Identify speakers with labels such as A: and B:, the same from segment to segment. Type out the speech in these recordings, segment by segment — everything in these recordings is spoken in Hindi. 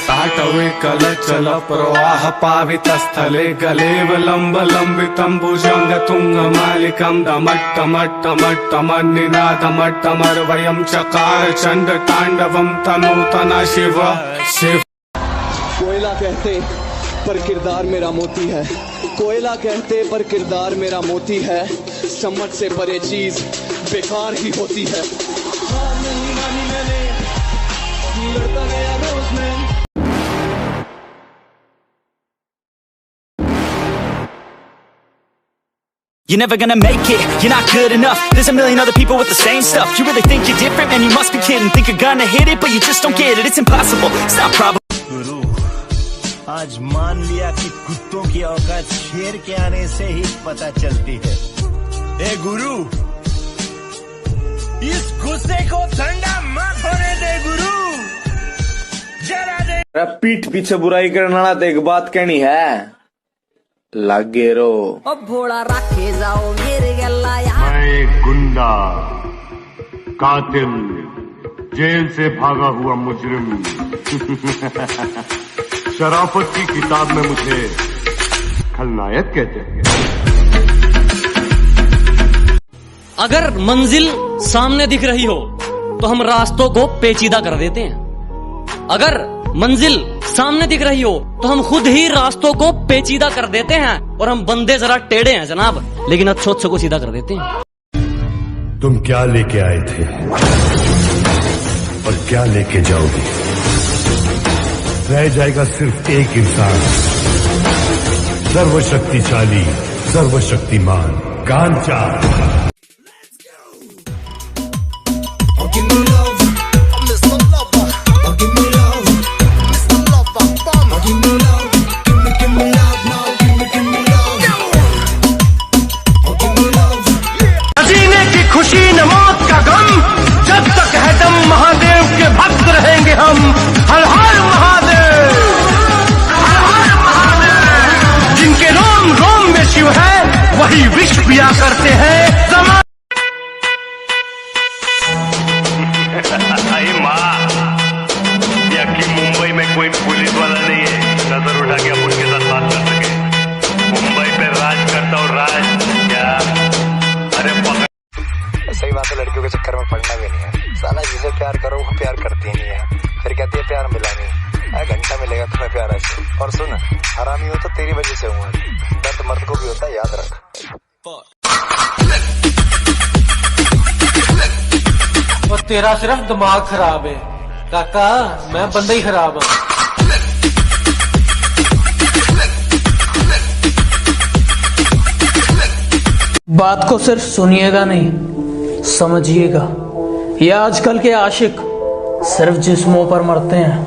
A: ताटवे कलचल प्रवाह पावितस्थले गलेवलम्बलम्बितं भुजङ्गतुङ्गमालिकं दमट्टमट्टमट्टमन्निनादमट्टमर्वयं चकार चण्डताण्डवं तनूतना शिव शिव।
B: कोयला कहते पर किरदार मेरा मोती है, कोयला कहते पर किरदार मेरा मोती है, समझ से परे चीज बेकार ही होती है। हार नहीं मानी मैंने, लड़ता गया रोज मैं।
C: You're never gonna make it, you're not good enough. There's a million other people with the same stuff. You really think you're different? Man, you must be kidding. Think you're gonna hit it, but you just don't get it. It's impossible, it's not probable.
D: गुरु, आज मान लिया कि कुत्तों की औकात शेर के आने से ही पता चलती है। ए गुरु, इस गुस्से को ठंडा मत होने दे गुरु, जरा दे।
E: पीठ पीछे बुराई करने वाला तो एक बात कहनी है, लागे रो।
F: अब भोला रखे जाओ मेरे गला यार।
G: मैं एक गुंडा, कातिल, जेल से भागा हुआ मुजरिम। शराफत की किताब में मुझे खलनायक कहते हैं।
H: अगर मंजिल सामने दिख रही हो तो हम रास्तों को पेचीदा कर देते हैं। अगर मंजिल सामने दिख रही हो तो हम खुद ही रास्तों को पेचीदा कर देते हैं। और हम बंदे जरा टेढ़े हैं जनाब, लेकिन अच्छे को सीधा कर देते हैं।
G: तुम क्या लेके आए थे और क्या लेके जाओगे? रह जाएगा सिर्फ एक इंसान, सर्वशक्तिशाली, सर्वशक्तिमान, कांचा।
D: जीने की खुशी न मौत का गम, जब तक है दम महादेव के भक्त रहेंगे हम। हर हर महादेव, हर हर महादेव। जिनके रोम रोम में शिव है वही विष पिया करते हैं। माँ, कि मुंबई में कोई पुलिस वाला नहीं है नजर उठा के अपन के साथ बात कर सके। मुंबई पे राज करता हूँ, राज क्या? अरे
I: सही बात है, लड़कियों के चक्कर में पड़ना भी नहीं है। साला जिसे प्यार करो वो प्यार करती ही नहीं है, फिर कहती है प्यार मिला नहीं। घंटा मिलेगा तुम्हें प्यार ऐसे। और सुन, हरामी हो तो तेरी वजह से हुआ, दर्द मर्द को भी होता है, याद रख।
J: और तेरा सिर्फ दिमाग खराब है काका, मैं बंदा ही खराब हूँ। बात को सिर्फ सुनिएगा नहीं, समझिएगा। ये आजकल के आशिक सिर्फ जिस्मों पर मरते हैं,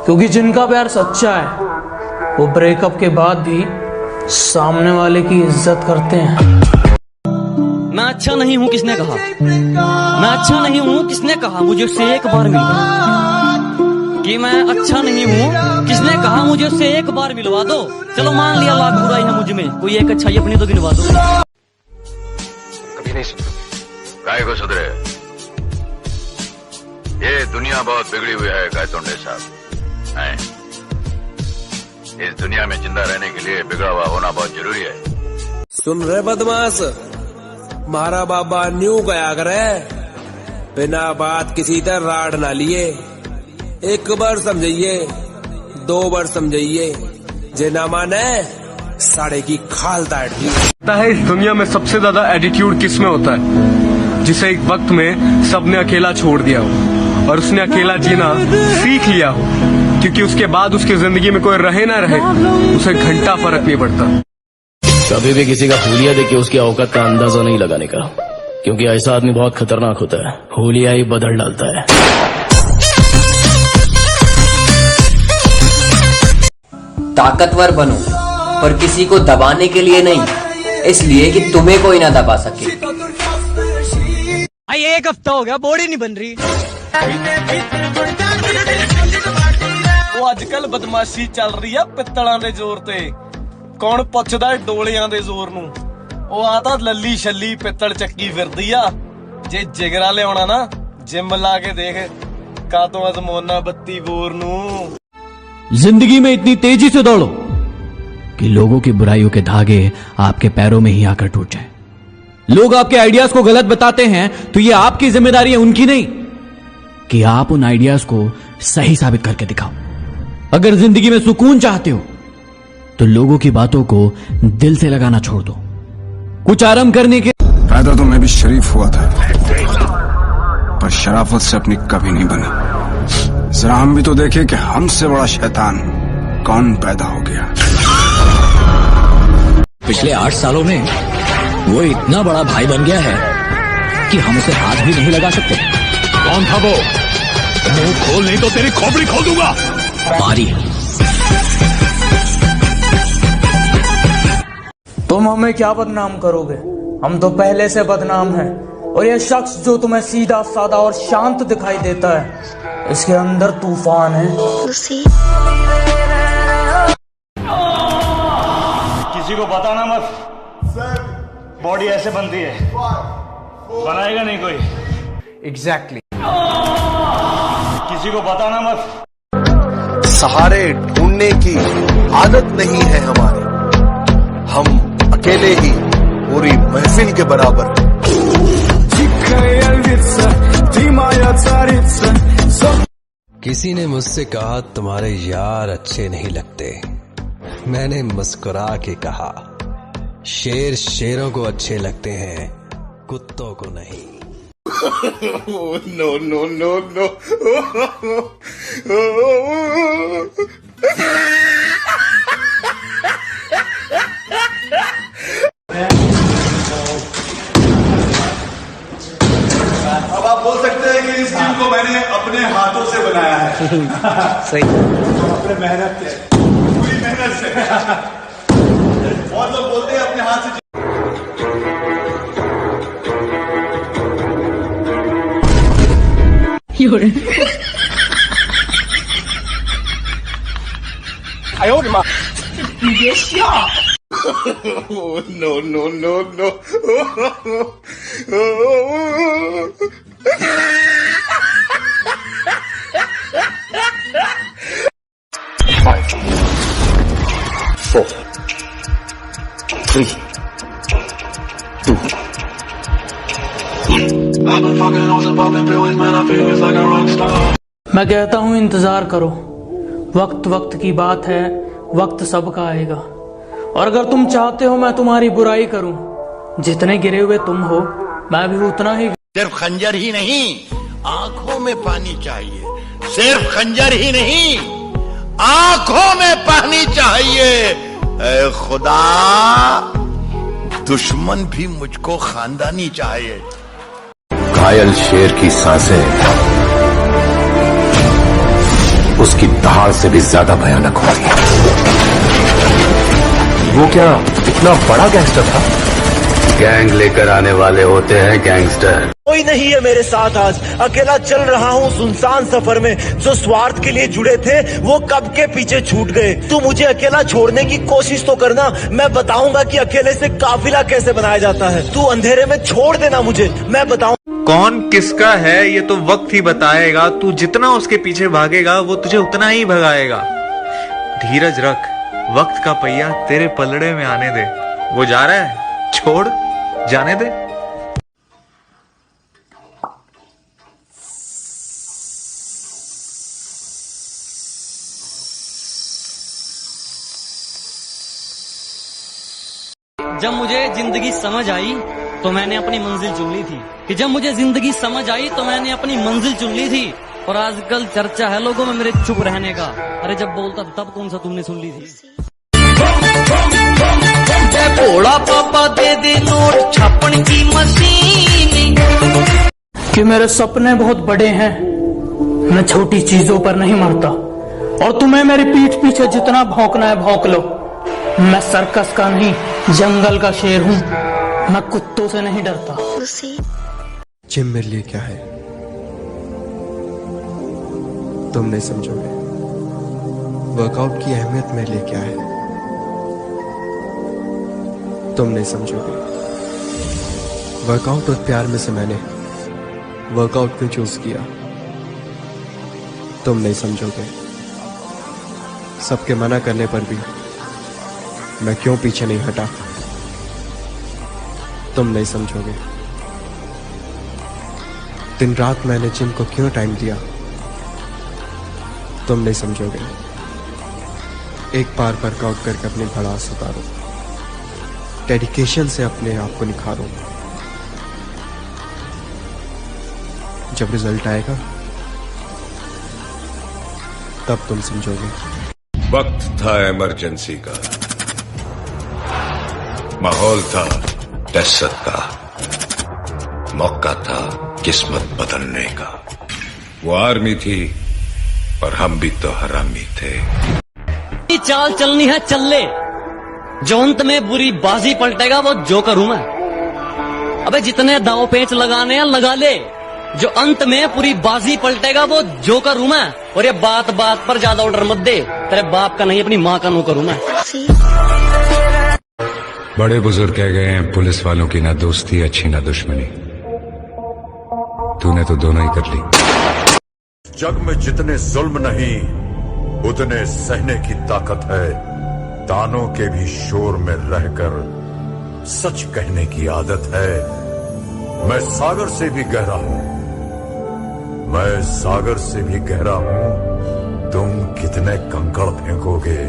J: क्योंकि जिनका प्यार सच्चा है वो ब्रेकअप के बाद भी सामने वाले की इज्जत करते हैं।
H: मैं अच्छा नहीं हूँ किसने कहा? मैं अच्छा नहीं हूँ किसने कहा? मुझे उससे एक बार मिलवा कि मैं अच्छा नहीं हूँ किसने कहा? मुझे उससे एक बार मिलवा दो। चलो मान लिया लाख बुराई है मुझ में, कोई एक अच्छाई अपनी तो गिनवा दो।
K: कभी नहीं सुधरे, काय को सुधरे? ये दुनिया बहुत बिगड़ी हुई है गायतोंडे साहब। इस दुनिया में जिंदा रहने के लिए बिगड़ा हुआ होना बहुत जरूरी है।
L: सुन रहे बदमाश, मारा बाबा न्यू गया करे, बिना बात किसी तरह राड ना लिए। एक बार समझिए, 2 बार समझिए, जे ना माने साड़े की खाल ताड़ दी।
G: इस दुनिया में सबसे ज्यादा एटीट्यूड किस में होता है? जिसे एक वक्त में सबने अकेला छोड़ दिया हो और उसने अकेला जीना सीख लिया हो, क्योंकि उसके बाद उसकी जिंदगी में कोई रहे ना रहे उसे घंटा फर्क नहीं पड़ता।
M: कभी भी किसी का हुलिया देख के उसकी औकात का अंदाजा नहीं लगाने का, क्योंकि ऐसा आदमी बहुत खतरनाक होता है, हुलिया ही बदल डालता है।
N: ताकतवर बनो, पर किसी को दबाने के लिए नहीं, इसलिए कि तुम्हें कोई ना दबा सके।
H: एक हफ्ता हो गया बॉडी नहीं बन रही।
J: वो आजकल बदमाशी चल रही है पित्तलों के जोर ते। कौन पुछदा डोलियां दे जोर नू? ਉਹ ਆ ਤਾਂ ਲੱਲੀ ਛੱਲੀ ਪਿੱਤਲ ਚੱਕੀ ਫਿਰਦੀ ਆ। ਜੇ ਜਿਗਰਾ ਲਿਆਉਣਾ ਨਾ ਜਿਮ ਲਾ ਕੇ ਦੇਖ ਕਾਤੋਂ ਅਜ਼ਮੋਨਾ 32 ਬੋਰ ਨੂੰ।
M: जिंदगी में इतनी तेजी से दौड़ो कि लोगों की बुराइयों के धागे आपके पैरों में ही आकर टूट जाए। लोग आपके आइडियाज को गलत बताते हैं तो ये आपकी जिम्मेदारी है, उनकी नहीं, कि आप उन आइडियाज को सही साबित करके दिखाओ। अगर जिंदगी में सुकून चाहते हो तो लोगों की बातों को दिल से लगाना छोड़ दो। कुछ आराम करने के
A: पैदा तो मैं भी शरीफ हुआ था, पर शराफत से अपनी कभी नहीं बनी। जरा हम भी तो देखे कि हमसे बड़ा शैतान कौन पैदा हो गया।
M: पिछले 8 सालों में वो इतना बड़ा भाई बन गया है कि हम उसे हाथ भी नहीं लगा सकते।
D: कौन था वो? मुंह खोल नहीं तो तेरी खोपड़ी खोल दूंगा।
M: मारी।
J: तुम हमें क्या बदनाम करोगे? हम तो पहले से बदनाम हैं। और यह शख्स जो तुम्हें सीधा साधा और शांत दिखाई देता है, इसके अंदर तूफान है।
O: किसी को बताना मत। बॉडी ऐसे बनती है, बनाएगा नहीं कोई।
L: एग्जैक्टली।
O: किसी को बताना मत।
I: सहारे ढूंढने की आदत नहीं है हमारी, हम अकेले ही पूरी महफिल के बराबर।
L: किसी ने मुझसे कहा तुम्हारे यार अच्छे नहीं लगते। मैंने मुस्कुरा के कहा शेर शेरों को अच्छे लगते हैं, कुत्तों को नहीं।
D: No no no no.
A: अब आप बोल सकते हैं कि इस जिम को मैंने अपने हाथों से बनाया है।
L: सही।
A: अपने मेहनत से, पूरी मेहनत से। बहुत लोग बोलते हैं अपने हाथ से।
D: No no no no.
J: मैं कहता हूं इंतजार करो, वक्त वक्त की बात है, वक्त सबका आएगा। और अगर तुम चाहते हो मैं तुम्हारी बुराई करूं, जितने गिरे हुए तुम हो मैं भी उतना ही।
D: सिर्फ खंजर ही नहीं, आंखों में पानी चाहिए। सिर्फ खंजर ही नहीं, आंखों में पानी चाहिए। ऐ खुदा, दुश्मन भी मुझको खानदानी चाहिए।
P: घायल शेर की सांसें उसकी दहाड़ से भी ज्यादा भयानक होती है। वो क्या इतना बड़ा गैंगस्टर था? गैंग लेकर आने वाले होते हैं गैंगस्टर।
Q: कोई नहीं है मेरे साथ आज, अकेला चल रहा हूँ सुनसान सफर में। जो स्वार्थ के लिए जुड़े थे वो कब के पीछे छूट गए। तू मुझे अकेला छोड़ने की कोशिश तो करना, मैं बताऊंगा कि अकेले से काफिला कैसे बनाया जाता है। तू अंधेरे में छोड़ देना मुझे, मैं बताऊं
E: कौन किसका है ये तो वक्त ही बताएगा। तू जितना उसके पीछे भागेगा वो तुझे उतना ही भगाएगा। धीरज रख, वक्त का पहिया तेरे पलड़े में आने दे। वो जा रहा है, छोड़ जाने दे।
H: जब मुझे जिंदगी समझ आई तो मैंने अपनी मंजिल चुन ली थी। कि जब मुझे जिंदगी समझ आई तो मैंने अपनी मंजिल चुन ली थी। और आजकल चर्चा है लोगों में मेरे चुप रहने का। अरे जब बोलता तब कौन सा तुमने सुन ली थी?
F: भोला पापा दे दे नोट छापने की मशीन।
J: कि मेरे सपने बहुत बड़े हैं, मैं छोटी चीजों पर नहीं मरता। और तुम्हें मेरी पीठ पीछे जितना भौंकना है भौंक लो। मैं सर्कस का नहीं, जंगल का शेर हूँ। मैं कुत्तों से नहीं डरता।
L: जिम मेरे लिए क्या है तुम नहीं समझोगे। वर्कआउट की अहमियत मेरे लिए क्या है तुम नहीं समझोगे। वर्कआउट और प्यार में से मैंने वर्कआउट क्यों चूज किया तुम नहीं समझोगे।
R: सबके मना करने पर भी मैं क्यों पीछे नहीं हटा, तुम नहीं समझोगे। दिन रात मैंने जिम को क्यों टाइम दिया, तुम नहीं समझोगे। एक बार वर्कआउट करके अपनी भड़ास उतारो, डेडिकेशन से अपने आप को निखारो। जब रिजल्ट आएगा तब तुम समझोगे।
S: वक्त था इमरजेंसी का, माहौल था दहशत का, मौका था किस्मत बदलने का। वो आर्मी थी और हम भी तो हरामी थे।
H: चाल चलनी है चल ले, जो अंत में बुरी बाजी पलटेगा वो जोकर हूं मैं। अबे जितने दांव पेंच लगाने हैं लगा ले, जो अंत में पूरी बाजी पलटेगा वो जोकर हूं मैं। और ये बात बात पर ज्यादा ऑर्डर मत दे, तेरे बाप का नहीं अपनी माँ का नौकर हूं मैं।
S: बड़े बुजुर्ग कह गए हैं, पुलिस वालों की ना दोस्ती अच्छी ना दुश्मनी। तूने तो दोनों ही कर ली।
T: जग में जितने जुल्म नहीं उतने सहने की ताकत है। तानों के भी शोर में रहकर सच कहने की आदत है। मैं सागर से भी गहरा हूं, मैं सागर से भी गहरा हूं। तुम कितने कंकड़ फेंकोगे,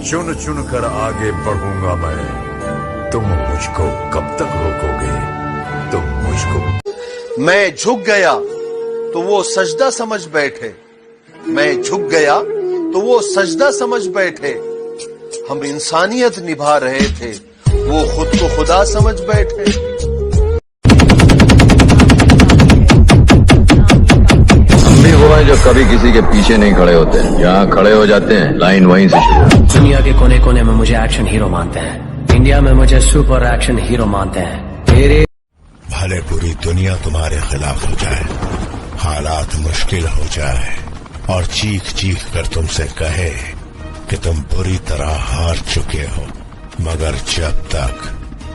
T: चुन चुन कर आगे बढ़ूंगा मैं। तुम मुझको कब तक रोकोगे, तुम मुझको।
Q: मैं झुक गया तो वो सजदा समझ बैठे, मैं झुक गया तो वो सजदा समझ बैठे। हम इंसानियत निभा रहे थे, वो खुद को खुदा समझ बैठे।
P: हम भी वो हैं जो कभी किसी के पीछे नहीं खड़े होते, जहाँ खड़े हो जाते हैं लाइन वहीं से शुरू।
U: दुनिया के कोने कोने में मुझे एक्शन हीरो मानते हैं, इंडिया में मुझे सुपर एक्शन हीरो मानते हैं। तेरे
T: भले पूरी दुनिया तुम्हारे खिलाफ हो जाए, हालात मुश्किल हो जाए और चीख चीख कर तुमसे कहे कि तुम बुरी तरह हार चुके हो, मगर जब तक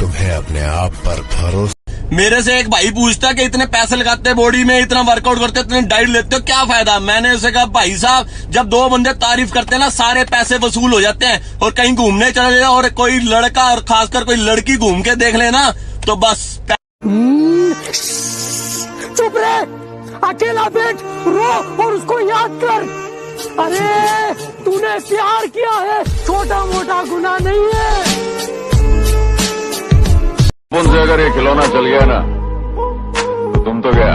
T: तुम्हें अपने आप पर भरोसा।
V: मेरे से एक भाई पूछता कि इतने पैसे लगाते बॉडी में, इतना वर्कआउट करते, इतने डाइट लेते हो, क्या फायदा? मैंने उसे कहा भाई साहब, जब दो बंदे तारीफ करते हैं ना, सारे पैसे वसूल हो जाते हैं। और कहीं घूमने चले जाए और कोई लड़का और खासकर कोई लड़की घूम के देख लेना तो बस।
D: चुप रहे, अकेला बैठ रो और उसको याद कर। अरे तूने प्यार किया है, छोटा मोटा गुनाह नहीं है।
P: उनसे अगर ये खिलौना चल गया ना तो तुम तो गया।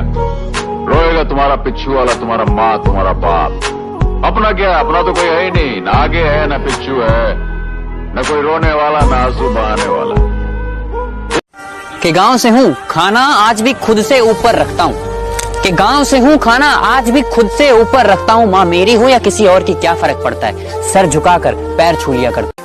P: रोएगा तुम्हारा पिच्छू वाला, तुम्हारा माँ, तुम्हारा बाप। अपना क्या, अपना तो कोई है ही नहीं, ना आगे है ना पिच्छू है, न कोई रोने वाला ना आंसू बहाने वाला।
W: कि गांव से हूँ, खाना आज भी खुद से ऊपर रखता हूँ। कि गांव से हूँ, खाना आज भी खुद से ऊपर रखता हूँ। माँ मेरी हो या किसी और की क्या फर्क पड़ता है, सर झुकाकर पैर छू लिया करता।